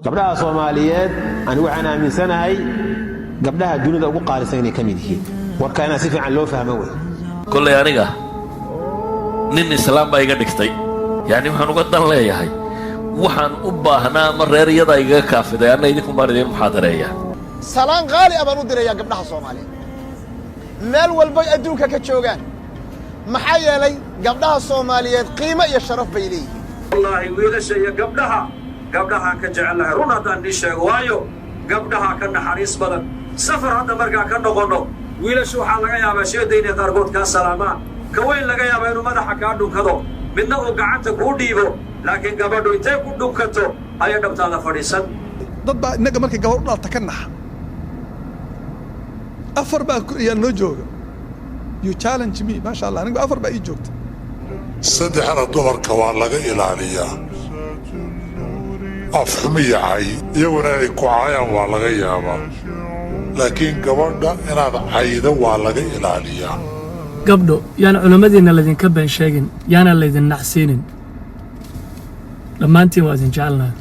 gabdhaha Soomaaliyeed aan waxaan aaminsanahay gabdhaha dunida ugu qaalisan inay kamid yihiin warkaana si fiican loo fahmo way kulay aniga nin islaam baa iga dhigtay yani waxaan uga dan leeyahay waxaan u baahnaa ma reeriyada iga kaafiday anna idinku marideen muxaadareeya salaan qaali abaan u diraya gabdhaha Soomaaliyeed meel walba adduunka ka joogaan maxaa yeelay gabdhaha Soomaaliyeed qiimo iyo sharaf bay leeyihiin wallahi wiilasha iyo gabdhaha ka jecelahay run haddaan ii sheego waayo gabdhaha ka naxariis badan safar hadda markaa ka noqono wiilashu waxaa laga yaabaa sheeda inay qaarkood kaa salaamaan ka weyn laga yaabaa inuu madaxa kaa dhunkado midna uu gacanta kuu dhiibo laakiin gabadhu intay ku dhunkato ayay dhabtaada fadhiisan dad baa innaga markay gabadh u dhalata ka naxa afar baa yaa noo jooga you challenge me maasha allah aniga afar baa ii joogta saddexna dumarka waa laga ilaaliyaa afxumi yacay iyaguna ay ku caayaan waa laga yaabaa laakiin gabadha inaad caydo waa laga ilaaliyaa gabdho yaan culimadiina laydinka been sheegin yaana laydin nacsiinin dhammaantiin waa idin jecelnahay